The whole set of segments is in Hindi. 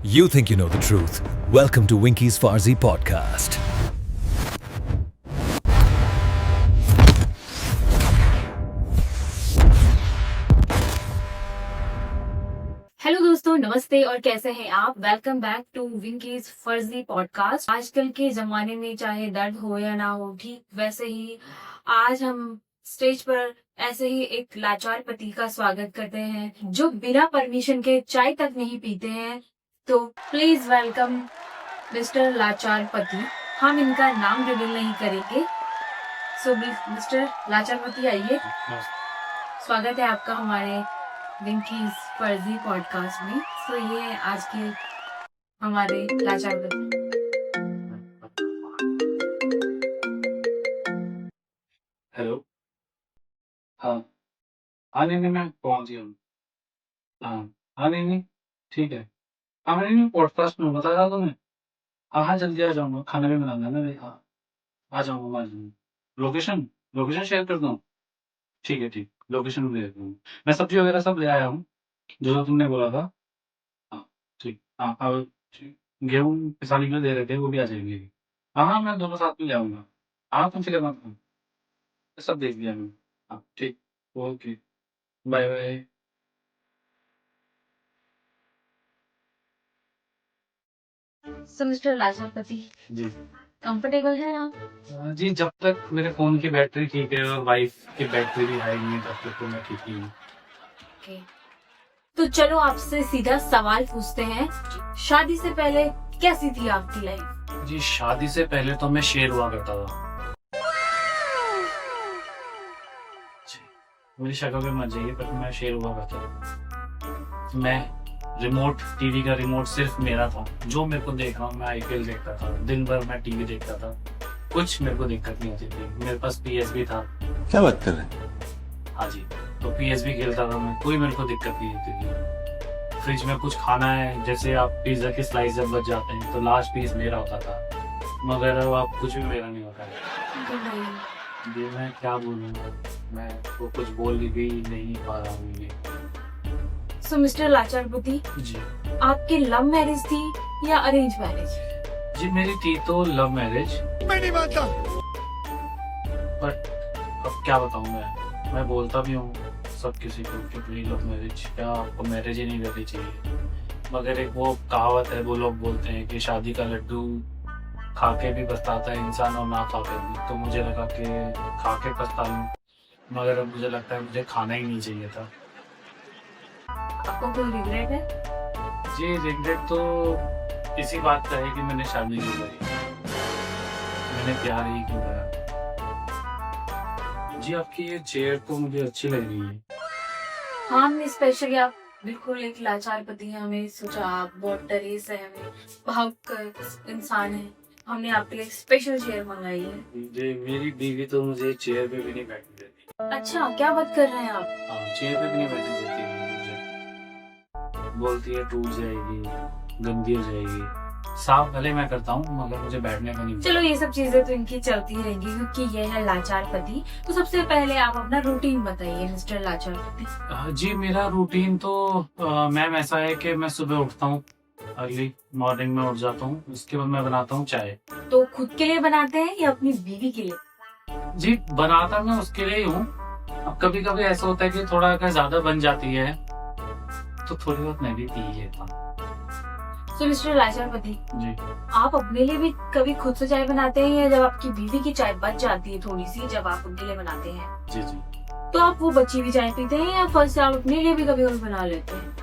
You think you know the truth. Welcome to Winky's Farzi podcast. Hello दोस्तों, नमस्ते और कैसे हैं आप। वेलकम बैक टू विंकीज फर्जी पॉडकास्ट। आजकल के जमाने में चाहे दर्द हो या ना हो, ठीक वैसे ही आज हम स्टेज पर ऐसे ही एक लाचार पति का स्वागत करते हैं जो बिना परमिशन के चाय तक नहीं पीते हैं। तो प्लीज वेलकम मिस्टर लाचार पति। हम इनका नाम रिवील नहीं करेंगे। सो मिस्टर लाचार पति, आइए। स्वागत है आपका हमारे विंकीज फर्जी पॉडकास्ट में। तो ये आज के हमारे लाचार पति। हेलो। हाँ हाँ, नहीं मैं पहुंच गया हूँ। हाँ नहीं ठीक है। हाँ नहीं पॉडकास्ट में बता रहा तुम्हें। हाँ जल्दी आ जाऊंगा, खाना भी बनाना है ना भाई। हाँ आ जाऊंगा। लोकेशन लोकेशन शेयर कर दूँ। ठीक लोकेशन भेज दूँ। मैं सब्जी वगैरह सब ले आया हूँ जो तुमने बोला था। हाँ ठीक। हाँ अब गेहूँ पिसाने के लिए दे रहे थे, वो भी आ जाएंगे। हाँ मैं दोनों साथ में ले आऊंगा। हाँ तुम फिक्र मत करो, सब देख लिया मैंने। हाँ ठीक। Okay, bye bye. So mister लाचार पति, जी कंफर्टेबल है आप? जी, जब तक मेरे फ़ोन की बैटरी ठीक है और वाइफ़ की बैटरी भी हाई नहीं है तब तक तो मैं ठीक ही हूँ। ओके। तो चलो आपसे सीधा सवाल पूछते हैं। शादी से पहले कैसी थी आपकी लाइफ? जी शादी से पहले तो मैं शेर हुआ करता था। जी, मेरी शक्ल पे मत जाइए, पर मैं शेर हुआ करता था। मैं टीवी का रिमोट सिर्फ मेरा था। जो मेरे को देखना हो मैं आईपीएल देखता था, दिन भर मैं टीवी देखता था। कुछ मेरे को दिक्कत नहीं होती थी। मेरे पास पीएस भी था। क्या बात कर रहे हैं? हाँ जी, तो पीएस भी खेलता था मैं, कोई मेरे को दिक्कत नहीं होती थी। फ्रिज में कुछ खाना है, जैसे आप पिज्जा के स्लाइस जब बच जाते हैं तो लास्ट पीस मेरा होता था, मगर अब आप कुछ भी मेरा नहीं होता है। जी मैं क्या बोलूँगा, मैं तो कुछ बोल भी नहीं पा रहा हूँ ये। सो मिस्टर लाचार पति, जी आपकी लव मैरिज थी या अरेंज मैरिज? जी मेरी थी तो लव मैरिज। मैं नहीं मानता। बट अब क्या बताऊँ, मैं बोलता भी हूँ सब किसी को कि प्लीज लव मैरिज, क्या आपको मैरिज ही नहीं करनी चाहिए। मगर एक वो कहावत है, वो लोग बोलते हैं कि शादी का लड्डू खा के भी पछताता है इंसान और ना खा के भी। तो मुझे लगा कि खा के पछता लूँ, मगर अब मुझे लगता है मुझे खाना ही नहीं चाहिए था। आपको कोई रिग्रेट है? जी रिग्रेट तो इसी बात का है कि मैंने शादी नहीं करी, मैंने प्यार ही क्यों करा। जी आपकी ये चेयर तो मुझे अच्छी लग रही है। हाँ, हमने स्पेशली, आप बिल्कुल एक लाचार पति हैं, हमें सोचा आप बहुत डरे सहमे भावुक इंसान हैं, हमने आपके लिए स्पेशल चेयर मंगाई है। जी मेरी बीवी तो मुझे चेयर पे भी नहीं बैठने देती। अच्छा, क्या बात कर रहे हैं आप? हाँ चेयर पे भी नहीं बैठने देती मुझे, बोलती है टूट जाएगी, गंदी हो जाएगी। साफ भले मैं करता हूँ मगर मुझे बैठने को नहीं। चलो ये सब चीजें तो इनकी चलती रहेंगी क्योंकि ये है लाचार पति। तो सबसे पहले आप अपना रूटीन बताइए मिस्टर लाचार पति। जी मेरा रूटीन तो मैम ऐसा है कि मैं सुबह उठता हूँ, अर्ली मॉर्निंग में उठ जाता हूँ, उसके बाद मैं बनाता हूँ चाय। तो खुद के लिए बनाते हैं या अपनी बीवी के लिए? जी बनाता मैं उसके लिए ही हूँ। अब कभी कभी ऐसा होता है कि थोड़ा अगर ज्यादा बन जाती है तो थोड़ी बहुत मैं भी पी लेता हूँ। तो मिस्टर लाचार पति जी आप अपने लिए भी कभी खुद से चाय बनाते हैं या जब आपकी बीवी की चाय बच जाती है थोड़ी सी, जब आप उनके लिए बनाते हैं जी तो आप वो बची हुई चाय पीते हैं या फर्स्ट आप अपने लिए भी कभी और बना लेते हैं?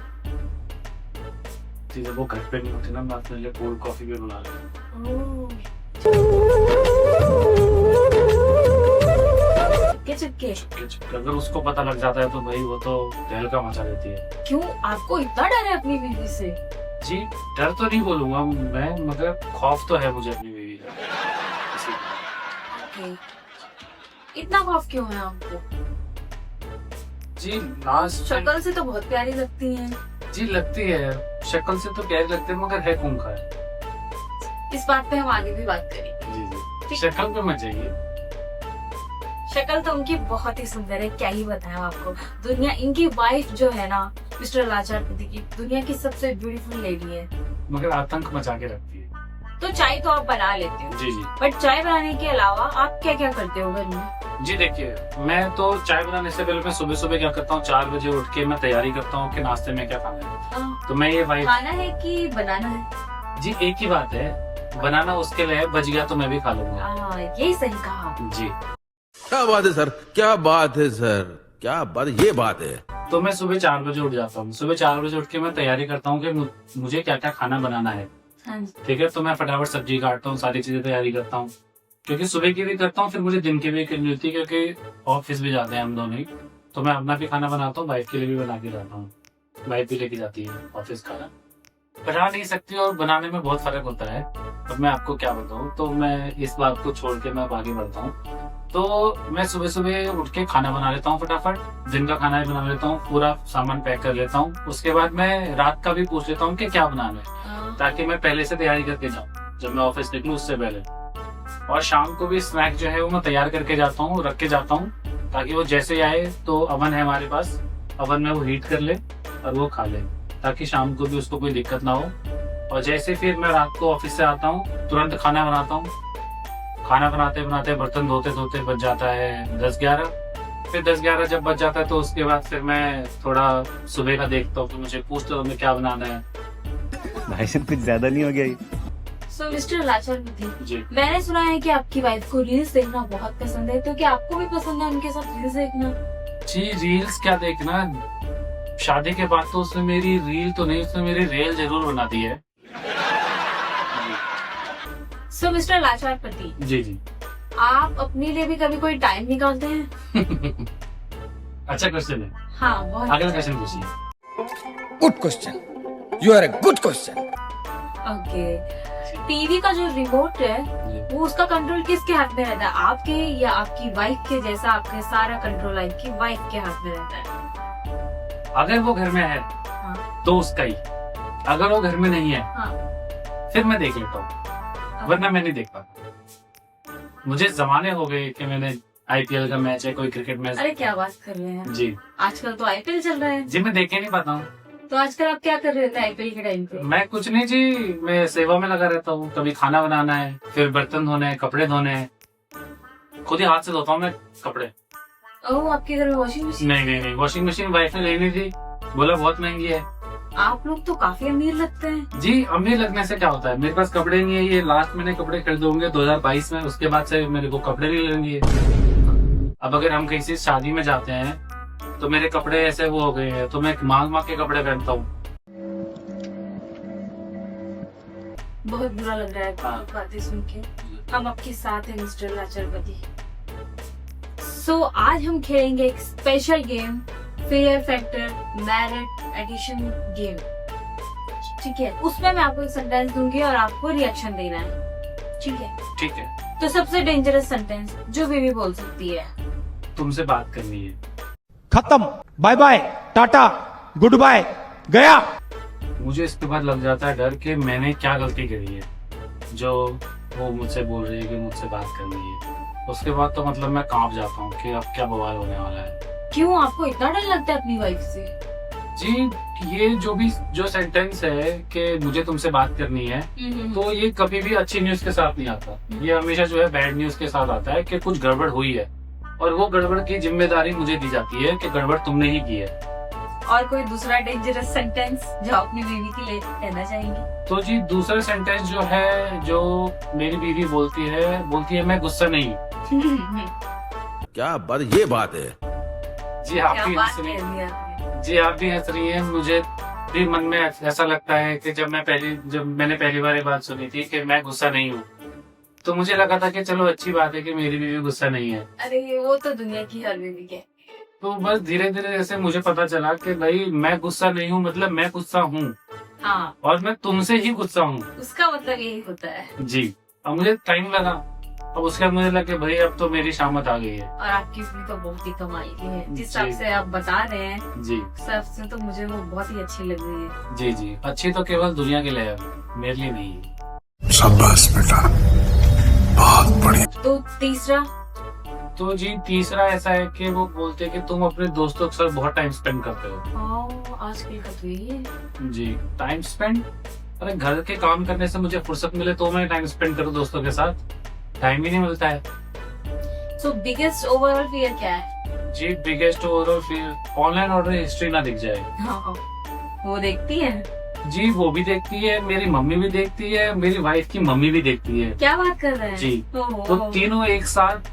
जी जब वो घर पे नहीं होती ना, मैं अपने लिए कोल्ड कॉफी भी बना लेता हूँ। चुपके अगर उसको पता लग जाता है तो भाई वो तो तहलका मचा देती है। क्यों, आपको इतना डर है अपनी बीवी से? जी डर तो नहीं बोलूंगा मैं, मगर खौफ तो है मुझे अपनी बीवी का। इतना खौफ क्यों है आपको? जी लास्ट शक्ल से तो बहुत प्यारी लगती हैं। जी लगती है, शक्ल से तो प्यारी लगती है मगर है खूंखार। इस बात पे हम आगे भी बात करेंगे। जी शक्ल पे मत जाइए। शक्ल तो उनकी बहुत ही सुंदर है, क्या ही बताएं आपको। दुनिया, इनकी वाइफ जो है ना मिस्टर लाचार पति की, दुनिया की सबसे ब्यूटीफुल लेडी है। मगर आतंक मचा के रखती है। तो चाय तो आप बना लेते हो, जी जी बट चाय बनाने के अलावा आप क्या क्या करते हो घर में? जी, देखिए मैं तो चाय बनाने से पहले मैं सुबह सुबह क्या करता हूँ, 4 बजे उठ के मैं तैयारी करता हूँ कि नाश्ते में क्या खाना है। हाँ, तो मैं ये वाइफ खाना है कि बनाना है? जी एक ही बात है, बनाना उसके लिए है, बच गया तो मैं भी खा लूंगा। हाँ, यही सही कहा। जी, क्या बात है सर, क्या बात है सर, क्या बात, ये बात है। तो मैं सुबह 4 बजे उठ जाता हूँ। सुबह 4 बजे उठ के मैं तैयारी करता हूँ कि मुझे क्या क्या खाना बनाना है। हाँ जी। ठीक है, तो मैं फटाफट सब्जी काटता हूँ, सारी चीजें तैयारी करता हूँ, क्योंकि सुबह की भी करता हूँ, फिर मुझे दिन की भी करनी होती है, क्योंकि ऑफिस भी जाते हैं हम दोनों ही। तो मैं अपना भी खाना बनाता हूँ, वाइफ के लिए भी बना के जाता हूँ। वाइफ भी लेके जाती है ऑफिस खाना। बना नहीं सकती और बनाने में बहुत फर्क होता है। अब मैं आपको क्या बताऊँ, तो मैं इस बात को छोड़ के मैं अब आगे बढ़ता हूँ। तो मैं सुबह सुबह उठ के खाना बना लेता हूँ, फटाफट दिन का खाना भी बना लेता हूँ, पूरा सामान पैक कर लेता हूँ। उसके बाद मैं रात का भी पूछ लेता हूँ कि क्या बनाना है, ताकि मैं पहले से तैयारी करके जाऊँ जब मैं ऑफिस निकलूँ उससे पहले। और शाम को भी स्नैक जो है वो मैं तैयार करके जाता हूँ, रख के जाता हूँ, ताकि वो जैसे आए तो अवन है हमारे पास, अवन में वो हीट कर ले और वो खा ले, ताकि शाम को भी उसको कोई दिक्कत ना हो। और जैसे फिर मैं रात को ऑफिस से आता हूँ, तुरंत खाना बनाता हूँ। खाना बनाते बनाते बर्तन धोते धोते बच जाता है 10-11। फिर 10-11 जब बच जाता है तो उसके बाद फिर मैं थोड़ा सुबह का देखता हूँ, फिर मुझे पूछता हूँ क्या बनाना है। भाई साहब कुछ ज्यादा नहीं हो गया ये? सो मिस्टर लाचारपति जी, मैंने सुना है कि आपकी वाइफ को रील्स देखना बहुत पसंद है, तो क्या आपको भी पसंद है उनके साथ रील्स देखना? जी रील्स क्या देखना, शादी के बाद तो उसने मेरी रील तो नहीं, उसने मेरी रेल जरूर बना दी है। सो मिस्टर लाचारपति, जी जी आप अपने लिए भी कभी कोई टाइम निकालते हैं? अच्छा क्वेश्चन है, हाँ, बहुत अगला क्वेश्चन पूछिए। Good question, you are a good question. Okay. TV का जो रिमोट है जी। वो उसका कंट्रोल किसके हाथ में रहता है, आपके या आपकी वाइफ के? जैसा आपके सारा कंट्रोल आपकी वाइफ के हाथ में रहता है? अगर वो घर में है तो उसका ही, अगर वो घर में नहीं है फिर मैं देख लेता हूँ, वरना मैं नहीं देख पाता। मुझे जमाने हो गए कि मैंने आईपीएल का मैच है, कोई क्रिकेट मैच। अरे क्या बात कर रहे हैं, जी आजकल तो आईपीएल चल रहा है। जी, मैं देख ही नहीं पाता हूँ। तो आजकल आप क्या कर रहे थे आईपीएल के टाइम पे? मैं कुछ नहीं जी, मैं सेवा में लगा रहता हूँ। कभी खाना बनाना है, फिर बर्तन धोने हैं, कपड़े धोने हैं, खुद ही हाथ से धोता हूँ मैं कपड़े। ओह, आपके घर में वॉशिंग मशीन? नहीं, वॉशिंग मशीन वाइफ ने लेनी थी, बोला बहुत महंगी है। आप लोग तो काफी अमीर लगते हैं। जी, अमीर लगने से क्या होता है, मेरे पास कपड़े नहीं है। ये लास्ट मैंने कपड़े खरीदे होंगे 2022 में, उसके बाद से मेरे को कपड़े नहीं लेंगे। अब अगर हम किसी शादी में जाते हैं तो मेरे कपड़े ऐसे वो हो गए हैं, तो मैं मांग के कपड़े पहनता हूँ। बहुत बुरा लग रहा है हाँ। बातें सुन के। हम आपके साथ हैं मिस्टर लाचारपति। सो आज हम खेलेंगे एक special game, fair factor married edition game. ठीक है, उसमें मैं आपको एक सेंटेंस दूंगी और आपको रिएक्शन देना है। ठीक है? ठीक है, तो सबसे डेंजरस सेंटेंस जो बीवी बोल सकती है। तुमसे बात करनी है। खत्म, bye bye, tata, goodbye, गया। मुझे इसके बाद लग जाता है डर कि मैंने क्या गलती करी है जो वो मुझसे बोल रही है कि मुझसे बात करनी है। उसके बाद तो मतलब मैं कांप जाता हूँ कि अब क्या बवाल होने वाला है। क्यों आपको इतना डर लगता है अपनी वाइफ से? जी, ये जो सेंटेंस है कि मुझे तुमसे बात करनी है, तो ये कभी भी अच्छी न्यूज के साथ नहीं आता। ये हमेशा जो है बैड न्यूज के साथ आता है कि कुछ गड़बड़ हुई है, और वो गड़बड़ की जिम्मेदारी मुझे दी जाती है कि गड़बड़ तुमने ही की है। और कोई दूसरा डेंजरस सेंटेंस जो अपनी बीवी के लिए कहना चाहेंगे? तो जी दूसरा सेंटेंस जो है, जो मेरी बीवी बोलती है मैं गुस्सा नहीं। क्या बात, ये बात है। जी आप क्या भी बात हंस रही कह हैं। दी आपने। जी आप भी हंस रही हैं। मुझे भी मन में ऐसा लगता है कि जब मैंने पहली बार ये बात सुनी थी कि मैं गुस्सा नहीं हूँ, तो मुझे लगा था कि चलो अच्छी बात है कि मेरी बीवी गुस्सा नहीं है। अरे वो तो दुनिया की हर बीवी के। तो बस धीरे धीरे ऐसे मुझे पता चला कि भाई मैं गुस्सा नहीं हूँ, मतलब मैं गुस्सा हूँ, हाँ, और मैं तुमसे ही गुस्सा हूँ। उसका मतलब यही होता है। जी, अब मुझे टाइम लगा, अब उसके बाद मुझे लगा भाई अब तो मेरी शामत आ गई है। और आपकी बीवी तो बहुत ही कमाल की है, जिस जी। हिसाब से आप बता रहे हैं जी उस हिसाब से तो मुझे वो बहुत ही अच्छी लग रही है। जी जी, अच्छी तो केवल दुनिया के लिए है, मेरे लिए नहीं। शाबाश बेटा, बहुत बढ़िया। तो तीसरा? तो जी तीसरा ऐसा है कि वो बोलते हैं कि तुम अपने दोस्तों के साथ बहुत टाइम स्पेंड करते हो। आजकल का तो यही है। जी, टाइम स्पेंड, अरे घर के काम करने से मुझे फुर्सत मिले तो मैं टाइम स्पेंड करूँ दोस्तों के साथ, टाइम ही नहीं मिलता है। सो बिगेस्ट ओवरऑल फियर क्या है? जी बिगेस्ट ओवरऑल फिर ऑनलाइन ऑर्डर हिस्ट्री ना दिख जाए। हाँ, वो देखती है? जी वो भी देखती है, मेरी मम्मी भी देखती है, मेरी वाइफ की मम्मी भी देखती है। क्या बात कर रहे हैं? जी ओहो। तो तीनों एक साथ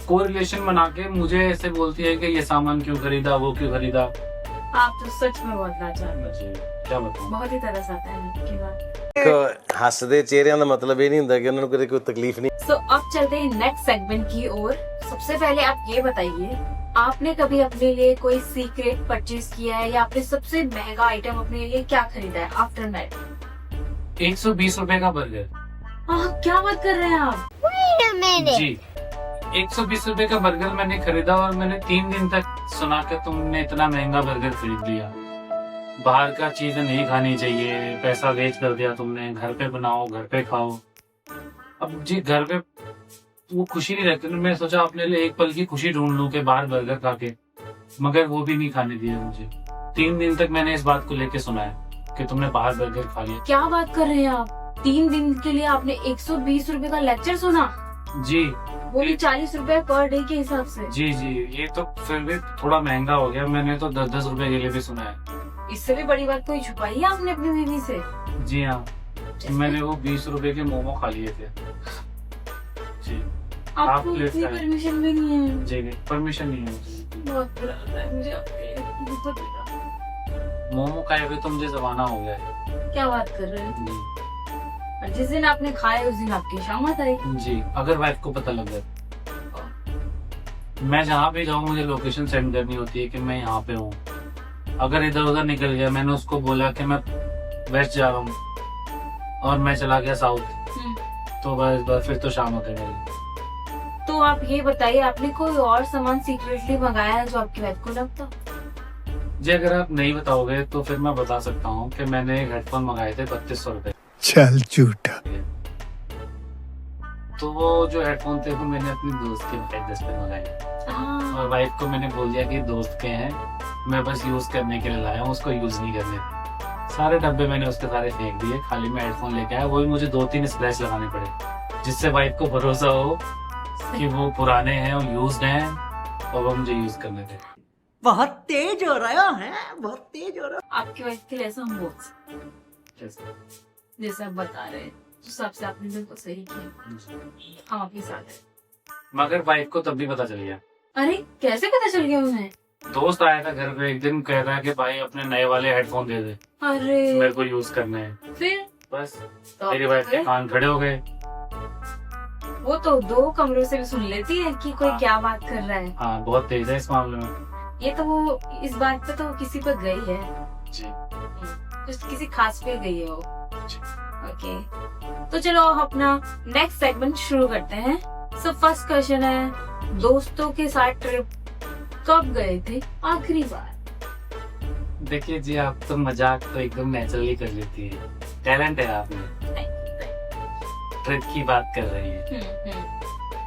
को रिलेशन बना के मुझे ऐसे बोलती है कि ये सामान क्यों खरीदा, वो क्यों खरीदा। आप तो सच में बहुत लाचार हैं। जी क्या बताऊं। बहुत ही तरस आता है आपकी बात। ਹੱਸਦੇ ਚਿਹਰਿਆਂ ਦਾ ਮਤਲਬ ਇਹ ਨਹੀਂ ਹੁੰਦਾ ਕਿ ਉਹਨਾਂ ਨੂੰ ਕੋਈ ਤਕਲੀਫ नहीं। सो अब चलते हैं नेक्स्ट सेगमेंट की ओर। सबसे पहले आप ये बताइए, आपने कभी अपने लिए कोई सीक्रेट परचेज किया है या आपने सबसे महंगा आइटम अपने लिए क्या खरीदा है आफ्टर मैरिज? 120 रुपए का बर्गर। क्या बात कर रहे हैं आप? जी 120 रुपए का बर्गर मैंने खरीदा और मैंने 3 दिन तक सुना कि तुमने इतना महंगा बर्गर खरीद लिया, बाहर का चीजें नहीं खानी चाहिए, पैसा वेस्ट कर दिया तुमने, घर पे बनाओ, घर पे खाओ। अब जी घर पे वो खुशी नहीं रहती, मैं सोचा अपने लिए एक पल की खुशी ढूंढ लूं कि बाहर बर्गर खा के, मगर वो भी नहीं खाने दिया मुझे। 3 दिन तक मैंने इस बात को लेके सुना है कि तुमने बाहर बर्गर खा लिया। क्या बात कर रहे हैं आप? 3 दिन के लिए आपने 120 रुपए का लेक्चर सुना? जी वो भी 40 रुपए पर डे के हिसाब से। जी जी ये तो फिर भी थोड़ा महंगा हो गया, मैंने तो 10-10 रुपए के लिए भी सुना है। इससे भी बड़ी बात कोई छुपाई है आपने अपनी बीवी से? जी हाँ, मैंने वो 20 रुपए के मोमो खा लिए थे। जी आपको प्लीज इतनी खाएं। परमिशन भी नहीं है? जी नहीं, परमिशन नहीं है मुझे। बहुत बुरा लग रहा है मुझे आपके लिए, बहुत बुरा। मोमो खाए हुए तो मुझे जमाना हो गया है। क्या बात कर रहे हैं? जी और जिस दिन आपने खाए उस दिन आपकी शामत आई। जी अगर वाइफ को पता लग गया, मैं जहाँ पे जाऊँ मुझे लोकेशन सेंड करनी होती है कि मैं यहाँ पे हूँ। अगर इधर उधर निकल गया, मैंने उसको बोला कि मैं वेस्ट जा रहा हूँ और मैं चला गया साउथ, तो बस फिर तो शाम होते मेरी। तो आप ये बताइए, आपने कोई और सामान सीक्रेटली मंगाया है जो आपकी वाइफ को लगता? जी अगर आप नहीं बताओगे तो फिर मैं बता सकता हूँ कि मैंने एक हेडफोन मंगाए थे 3200 रुपए। चल झूठा। तो वो जो हेडफोन थे वो मैंने अपनी दोस्त के एड्रेस पे मंगाए और वाइफ को मैंने बोल दिया कि दोस्त के हैं, मैं बस यूज करने के लिए लाया हूँ, उसको यूज नहीं करने थे। सारे डब्बे मैंने उसके सारे फेंक दिए, खाली मैं हेडफोन लेके आया। वो भी मुझे 2-3 स्क्रैच लगाने पड़े जिससे वाइफ को भरोसा हो कि वो पुराने हैं और यूज्ड हैं और वो मुझे यूज करने थे। बहुत तेज हो रहा है, बहुत तेज हो रहा है। आपकी वाइफ के लिए ऐसा हम बोल सकते हैं। जैसे आप बता रहे हैं, तो सबसे आपने बिल्कुल सही किया, हम आपके साथ हैं। मगर वाइफ को तब भी पता चल गया। अरे कैसे पता चल गया उन्हें? दोस्त आया था घर पे एक दिन, कह रहा है कि भाई अपने नए वाले हेडफोन दे दे, अरे मेरे को यूज करने हैं। फिर बस तो मेरी वाइफ के कान खड़े हो गए। वो तो 2 कमरों से भी सुन लेती है कि कोई हाँ। क्या बात कर रहा है। हाँ बहुत तेज है इस मामले में। ये तो वो इस बात पे तो किसी पर गई है, जी कुछ किसी खास पे गई है वो। ओके, तो चलो अपना नेक्स्ट सेगमेंट शुरू करते हैं। सो फर्स्ट क्वेश्चन है, दोस्तों के साथ ट्रिप कब गए थे आखिरी बार? देखिए जी आप तो मजाक तो एकदम नेचुरली कर लेती है, टैलेंट है आप में। ट्रिप की बात कर रही है,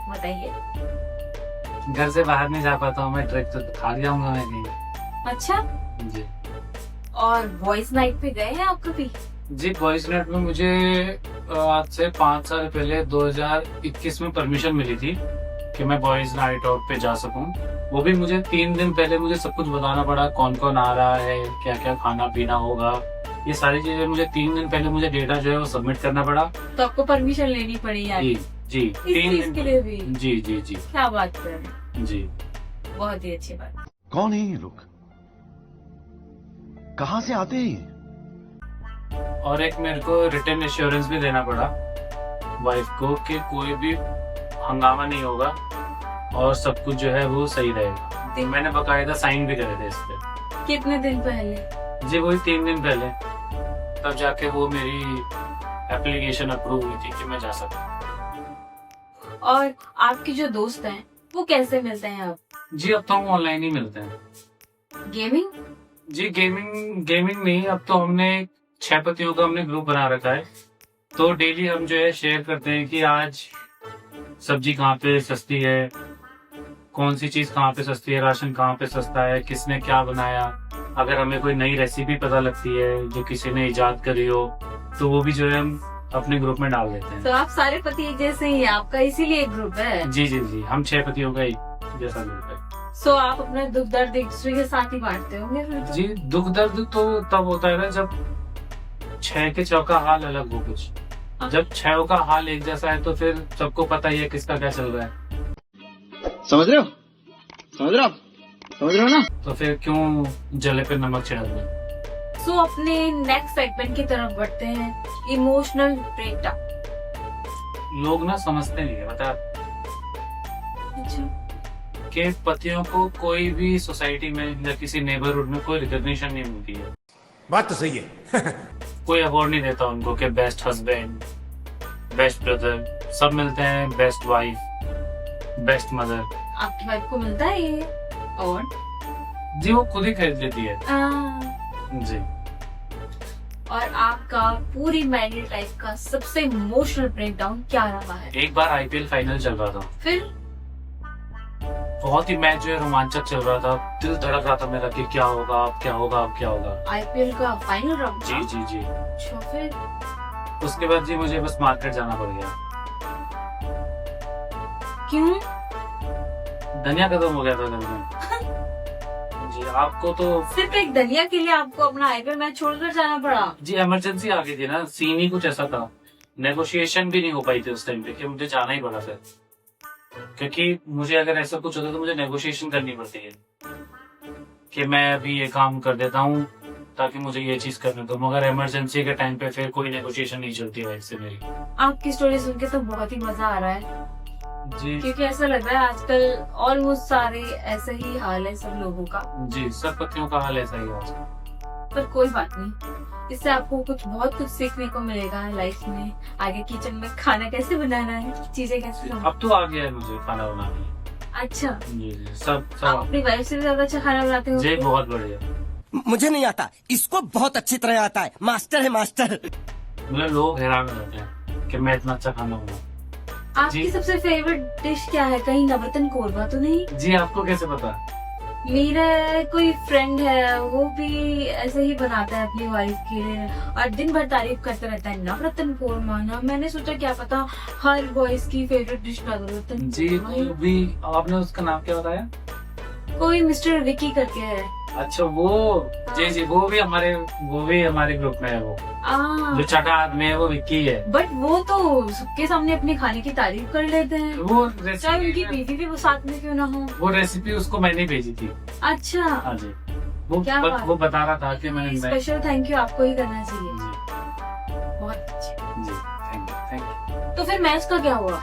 बताइए। घर से बाहर नहीं जा पाता हूँ मैं, ट्रिप तो खा जाऊंगा मैं कहीं। अच्छा, जी और बॉयज नाइट पे गए हैं आप कभी? जी बॉयज नाइट में मुझे आज से 5 साल पहले 2021 में परमिशन मिली थी कि मैं बॉयज नाइट आउट पे जा सकूं। वो भी मुझे 3 दिन पहले मुझे सब कुछ बताना पड़ा, कौन कौन आ रहा है, क्या क्या खाना पीना होगा, ये सारी चीजें मुझे 3 दिन पहले मुझे डेटा जो है वो सबमिट करना पड़ा। तो आपको परमिशन लेनी पड़ी यार? जी जी इस 3 चीज दिन के लिए भी? जी जी जी क्या बात कर रहे हैं, जी। बहुत ही अच्छी बात। कौन है ये लोग, कहां से आते हैं? और एक मेरे को रिटर्न एश्योरेंस भी देना पड़ा वाइफ को कि कोई भी हंगामा नहीं होगा और सब कुछ जो है वो सही रहेगा। तो मैंने बकायदा साइन भी करे थे इस पे। कितने दिन पहले? जी वही 3 दिन पहले, तब जाके वो मेरी एप्लीकेशन अप्रूव हुई थी कि मैं जा सकता। और आपके जो दोस्त हैं वो कैसे मिलते हैं आप? जी अब तो हम ऑनलाइन ही मिलते हैं। गेमिंग? जी गेमिंग नहीं, अब तो हमने 6 पतियों का हमने ग्रुप बना रखा है, तो डेली हम जो है शेयर करते हैं कि आज सब्जी कहाँ पे सस्ती है, कौन सी चीज कहाँ पे सस्ती है, राशन कहाँ पे सस्ता है, किसने क्या बनाया। अगर हमें कोई नई रेसिपी पता लगती है जो किसी ने इजाद करी हो तो वो भी जो है हम अपने ग्रुप में डाल देते हैं। तो आप सारे पति एक जैसे ही हैं, आपका इसीलिए एक ग्रुप है। जी जी जी, हम 6 पतियों का एक जैसा ग्रुप है। सो आप अपना दुख दर्द एक दूसरे के साथ ही बांटते होंगे फिर तो? जी, दुख दर्द तो तब होता है ना जब 6 के 6 का हाल अलग हो कुछ। जब 6 का हाल एक जैसा है तो फिर सबको पता ही है किसका क्या चल रहा है। समझ रहे हो? समझ रहे हो आप? समझ रहे हो ना? तो फिर क्यों जले पे नमक छिड़कना। सो अपने नेक्स्ट सेगमेंट की तरफ बढ़ते हैं, इमोशनल ब्रेकडाउन। लोग ना समझते नहीं है, बता अच्छा, कि पतियों को कोई भी सोसाइटी में या किसी नेबरहुड में कोई रिकॉग्निशन नहीं मिलती है। बात तो सही है। कोई अवार्ड नहीं देता उनको कि बेस्ट हस्बैंड, बेस्ट ब्रदर, सब मिलते हैं बेस्ट वाइफ, बेस्ट मदर। आपकी वाइफ को मिलता है ये अवार्ड? जी, वो खुद ही खरीद लेती है। जी। और आपका पूरी मैरिड लाइफ का सबसे इमोशनल ब्रेकडाउन क्या रहा है? एक बार आईपीएल फाइनल चल रहा था, फिर बहुत ही मैच जो है रोमांचक चल रहा था, दिल धड़क रहा था मेरा कि क्या होगा अब, क्या होगा अब, क्या होगा। आईपीएल का फाइनल राउंड? जी जी जी। अच्छा, फिर उसके बाद जी मुझे बस मार्केट जाना पड़ गया। क्यों? धनिया खत्म हो गया था घर में। जी, आपको तो सिर्फ एक धनिया के लिए आपको अपना आईपीएल मैच छोड़कर जाना पड़ा? जी इमरजेंसी आ गई थी ना, सीन ही कुछ ऐसा था। नेगोशिएशन भी नहीं हो पाई थी उस टाइम पे कि मुझे जाना ही पड़ा फिर, क्योंकि मुझे अगर ऐसा कुछ होता तो मुझे नेगोशिएशन करनी पड़ती है कि मैं अभी ये काम कर देता हूँ ताकि मुझे ये चीज करने दो, मगर इमरजेंसी के टाइम पे फिर कोई नेगोशिएशन नहीं चलती है इससे मेरी। आपकी स्टोरी सुन के तो बहुत ही मजा आ रहा है, जी क्योंकि ऐसा लग रहा है आजकल ऑलमोस्ट सारे ऐसे ही हाल है सब लोगों का। जी, सब पत्नियों का हाल ऐसा ही है। पर कोई बात नहीं, इससे आपको बहुत कुछ सीखने को मिलेगा लाइफ में। आगे किचन में खाना कैसे बनाना है, चीजें कैसे बनाना। अब तो आ गया है मुझे खाना बनाना। अच्छा, जी जी, सब आप सब अपनी वाइफ से भी ज्यादा अच्छा खाना बनाते हो? जी, बहुत बढ़िया। मुझे नहीं आता, इसको बहुत अच्छी तरह आता है। मास्टर है मास्टर। मतलब लोग हैरान हो जाते हैं कि मैं इतना अच्छा खाना बनाऊं। आपकी जी। सबसे फेवरेट डिश क्या है? कहीं नवरत्न कोरमा तो नहीं? जी, आपको कैसे पता? मेरा कोई फ्रेंड है, वो भी ऐसे ही बनाता है अपनी वाइफ के लिए और दिन भर तारीफ करता रहता है नवरत्न कोरमा ना। मैंने सोचा क्या पता हर बॉयज की फेवरेट डिश नवरत्न जी, कोरमा ही। वो भी आपने उसका नाम क्या बताया? कोई मिस्टर विकी करके है। अच्छा, वो जी जी, वो भी हमारे ग्रुप में है। वो जो चटा आदमी है वो विक्की है। बट वो तो सबके सामने अपने खाने की तारीफ कर लेते हैं, वो चाहे उनकी रेसिपी बीवी भी वो साथ में क्यों ना हो। वो रेसिपी उसको मैंने भेजी थी। अच्छा, हाँ जी, वो क्या बात? वो बता रहा था कि मैं स्पेशल थैंक यू आपको ही करना चाहिए। जी बहुत अच्छे। जी, थैंक यू। तो फिर मैच का क्या हुआ?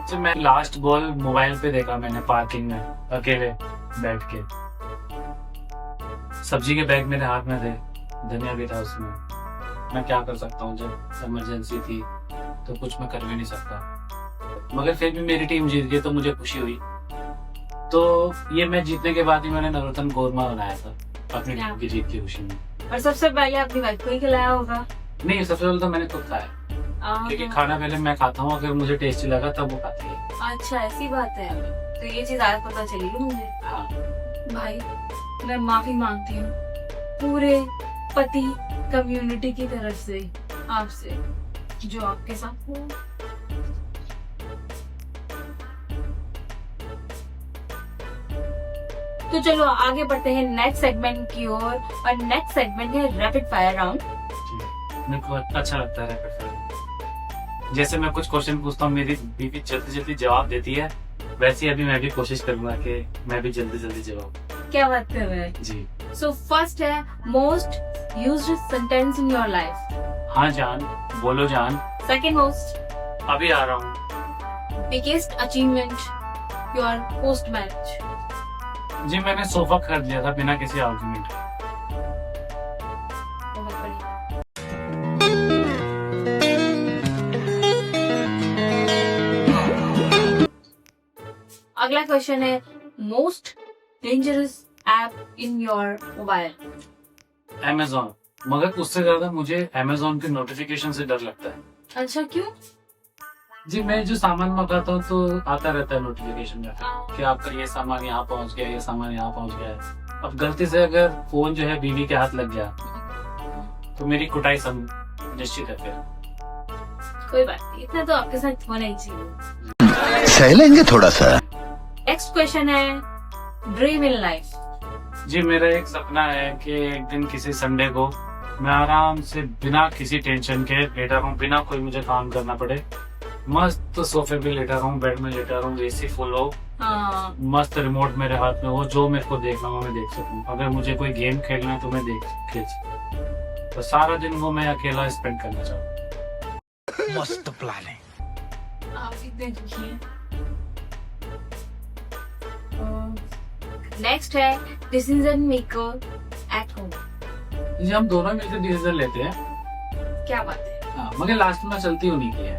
तो मैं लास्ट बॉल मोबाइल पे देखा मैंने पार्किंग में अकेले बैठ के। सब्जी के बैग मेरे हाथ में थे, धनिया भी था उसमें। मैं क्या कर सकता हूँ, जब इमरजेंसी थी तो कुछ मैं कर भी नहीं सकता, मगर फिर भी मेरी टीम जीत गई तो मुझे खुशी हुई। तो ये मैच जीतने के बाद ही मैंने नवरत्न कोरमा बनाया था अपनी टीम की जीत की खुशी में। और सबसे पहले अपनी वाइफ को ही खिलाया होगा? नहीं, सबसे पहले तो मैंने खुद खाया, क्योंकि खाना पहले मैं खाता हूँ, अगर मुझे टेस्टी लगा तब वो खाती है। अच्छा, ऐसी बात है। तो ये चीज आज पता चली मुझे। हाँ भाई, मैं माफी मांगती हूँ पूरे पति कम्युनिटी की तरफ से आपसे जो आपके साथ हुआ। तो चलो आगे बढ़ते हैं नेक्स्ट सेगमेंट की ओर, और नेक्स्ट सेगमेंट है रैपिड फायर राउंड। मेरे को अच्छा लगता है रैपिड फायर। जैसे मैं कुछ क्वेश्चन पूछता हूँ, मेरी बीवी जल्दी जल्दी जवाब देती है, वैसे ही अभी मैं भी कोशिश करूंगा कि मैं भी जल्दी जल्दी जवाब। क्या बात कर रहे हैं? जी। सो फर्स्ट है most used sentence in your life. हाँ जान, बोलो जान। सेकंड मोस्ट, अभी आ रहा हूँ। Biggest achievement your post match. जी, मैंने सोफा खरीद लिया था बिना किसी आर्गुमेंट। बहुत बढ़िया। अगला क्वेश्चन है most dangerous app in your mobile. Amazon, मगर उससे ज्यादा मुझे Amazon के नोटिफिकेशन से डर लगता है। अच्छा, क्यों? जी, मैं जो सामान मंगाता हूँ तो आता रहता है नोटिफिकेशन में कि आपका ये सामान यहाँ पहुँच गया, ये सामान यहाँ पहुँच गया है। अब गलती से अगर फोन जो है बीवी के हाथ लग गया तो मेरी कुटाई निश्चित है फिर। कोई बात नहीं, इतना तो आपके साथ होना ही चाहिए। सह लेंगे थोड़ा सा। नेक्स्ट क्वेश्चन है, ड्रीम इन लाइफ। जी मेरा एक सपना है कि एक दिन किसी संडे को मैं आराम से बिना किसी टेंशन के लेटा रहूं, बिना कोई मुझे काम करना पड़े, मस्त सोफे पे लेटा रहूं, बेड में लेटा रहूं, एसी फुल हो, हाँ, मस्त रिमोट मेरे हाथ में हो, जो मेरे को देखना हो मैं देख सकूं। अगर मुझे कोई गेम खेलना है तो मैं खेल सकूं। तो सारा दिन वो मैं अकेला स्पेंड करना चाहूँ। मस्त प्लानिंग। आप इतने दुखी हैं। नेक्स्ट है डिसीजन मेकर एट होम। जी हम दोनों मिलकर डिसीजन लेते हैं, क्या बात है। हाँ, मगर लास्ट में चलती उन्हीं की है।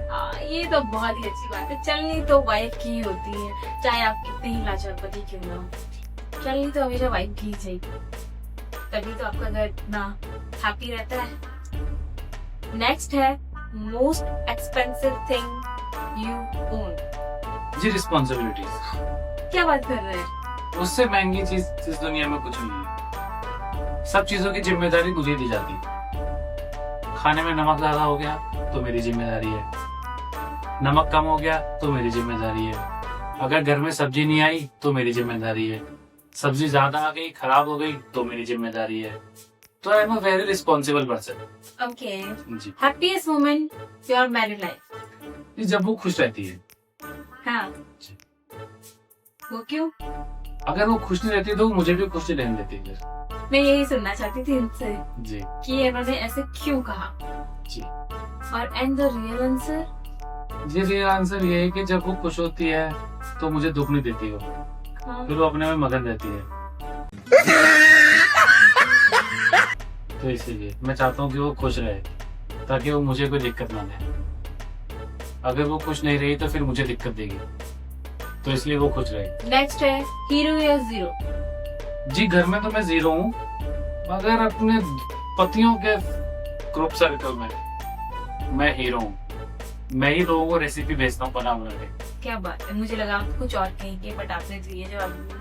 ये तो बहुत ही अच्छी बात है। चलनी तो वाइफ की ही होती है, चाहे आप कितने ही लाचारपति क्यों ना हो। चलनी तो हमेशा वाइफ की ही चाहिए, तभी तो आपका घर इतना हैप्पी रहता है। नेक्स्ट है most expensive thing you own. जी रिस्पॉन्सिबिलिटीज। क्या बात कर रहे हैं। उससे महंगी चीज इस दुनिया में कुछ नहीं है। सब चीजों की जिम्मेदारी मुझे दी जाती है। खाने में नमक ज्यादा हो गया तो मेरी जिम्मेदारी है, नमक कम हो गया तो मेरी जिम्मेदारी है, अगर घर में सब्जी नहीं आई तो मेरी जिम्मेदारी है, सब्जी ज्यादा आ गई खराब हो गई तो मेरी जिम्मेदारी है। तो I am a very responsible person. Okay. जी happiest moment your married life. जब वो खुश रहती है। हाँ, वो क्यों? अगर वो खुश नहीं रहती तो मुझे भी खुश नहीं रहने देती फिर। मैं यही सुनना चाहती थी इनसे जी कि इन्होंने ऐसे क्यों कहा। जी और एंड द रियल आंसर? जी रियल आंसर ये है कि जब वो खुश होती है तो मुझे दुख नहीं देती वो, हाँ। फिर वो अपने में मगन रहती है। तो इसीलिए मैं चाहता हूँ कि वो खुश रहे ताकि वो मुझे कोई दिक्कत ना दे। अगर वो खुश नहीं रही तो फिर मुझे दिक्कत देगी, तो इसलिए वो खुश रहे। नेक्स्ट है हीरो या जीरो। जी घर में तो मैं जीरो हूँ, मगर अपने पतियों के ग्रुप सर्कल में मैं हीरो हूँ। मैं ही लोगों को रेसिपी भेजता हूँ बना बना के। क्या बात है, मुझे लगा आप कुछ और कहेंगे, बट आपने तो ये जवाब दिया।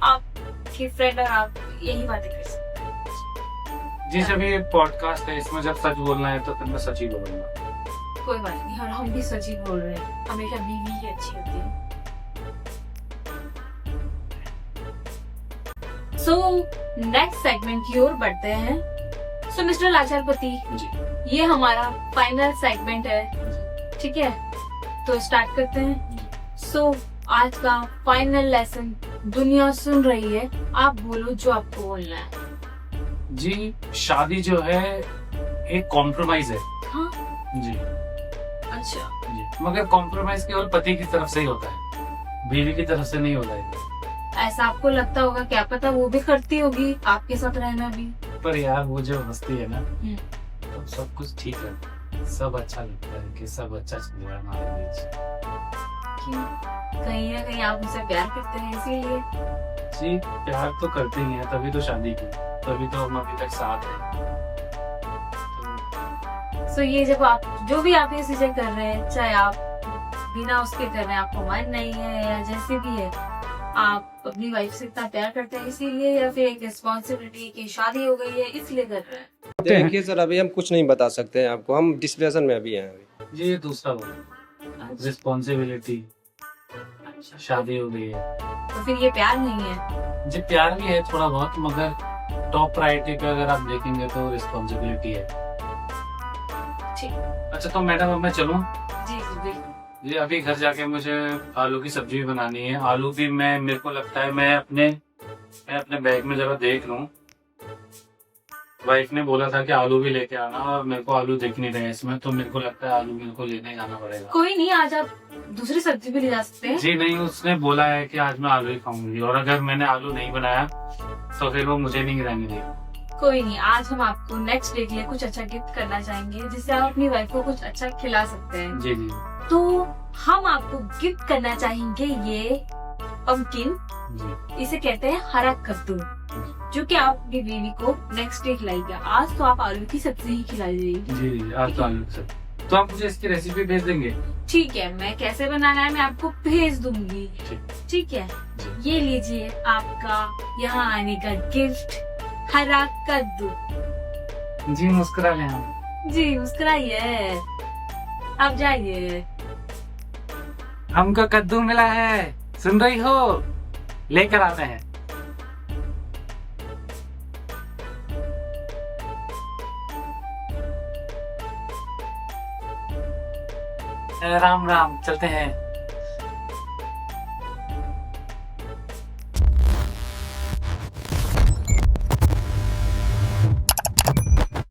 आपके फ्रेंड और आप यही बातें कर सकते हैं। जी जब ये पॉडकास्ट है, इसमें जब सच बोलना है तो फिर मैं सच ही बोलूंगा। कोई बात नहीं, और हम भी सच ही बोल रहे हैं। हमेशा बीवी ही अच्छी होती है। सो नेक्स्ट सेगमेंट की ओर बढ़ते हैं। सो मिस्टर लाचारपति जी ये हमारा फाइनल सेगमेंट है, ठीक है? तो स्टार्ट करते हैं। सो आज का फाइनल लेसन दुनिया सुन रही है, आप बोलो जो आपको बोलना है। जी शादी जो है एक कॉम्प्रोमाइज है। हाँ, जी अच्छा। जी मगर कॉम्प्रोमाइज केवल पति की तरफ से ही होता है, बीवी की तरफ से नहीं होता है। ऐसा आपको लगता होगा, क्या पता वो भी करती होगी आपके साथ रहना भी। पर यार वो जो हंसती है ना तो सब कुछ ठीक है, सब अच्छा लगता है कि सब अच्छा चल रहा है हमारे बीच। क्यों? कहीं ना कहीं आप उनसे प्यार करते हैं इसीलिए। जी प्यार तो करते ही हैं, तभी तो शादी की, तभी तो हम अभी तक साथ हैं। सो ये जब आप जो भी आप ये चीजें कर रहे हैं, चाहे आप बिना उसके कर रहे हैं, आपको मन नहीं है या जैसे भी है, आप अपनी वाइफ से इतना प्यार करते हैं इसीलिए, या फिर एक रिस्पॉन्सिबिलिटी की शादी हो गई है इसलिए कर रहे हैं? देखिए सर, अभी हम कुछ नहीं बता सकते हैं आपको, हम डिस्प्रेशन में अभी हैं अभी। जी ये दूसरा वो रिस्पॉन्सिबिलिटी, शादी हो गई है तो फिर ये प्यार नहीं है? जी प्यार भी है थोड़ा बहुत, मगर टॉप प्रायोरिटी पे अगर आप देखेंगे तो रिस्पॉन्सिबिलिटी है। ठीक। अच्छा तो मैडम अब मैं चलूं? जी जी बिल्कुल। जी अभी घर जाके मुझे आलू की सब्जी भी बनानी है। आलू भी मैं, मेरे को लगता है मैं अपने बैग में जरा देख लूं। वाइफ ने बोला था कि आलू भी लेके आना, और मेरे को आलू दिख नहीं रहे इसमें, तो मेरे को लगता है आलू मेरे को लेने जाना पड़ेगा। कोई नहीं, आज आप दूसरी सब्जी भी ले जा सकते हैं। जी नहीं, उसने बोला है कि आज मैं आलू ही खाऊंगी, और अगर मैंने आलू नहीं बनाया तो फिर वो मुझे नहीं रहने देगी। कोई नहीं, आज हम आपको नेक्स्ट डे के लिए कुछ अच्छा गिफ्ट करना चाहेंगे, जिससे आप अपनी वाइफ को कुछ अच्छा खिला सकते हैं। जी जी तो हम आपको गिफ्ट करना चाहेंगे ये पम्पकिन, जी इसे कहते हैं हरा कद्दू, जो कि आप अपनी बेबी को नेक्स्ट डे खिलाएगा। आज तो आप आलू की सब्जी ही खिलाई जाएगी। जी आज तो आलू की सब्जी। तो आप मुझे इसकी रेसिपी भेज देंगे? ठीक है, मैं कैसे बनाना है मैं आपको भेज दूंगी। ठीक है, ये लीजिए आपका यहाँ आने का गिफ्ट, हरा कद्दू। जी मुस्कुरा लें हम। जी मुस्कुराइए, आप जाइए। हमको कद्दू मिला है, सुन रही हो? लेकर आते हैं। राम राम, चलते हैं।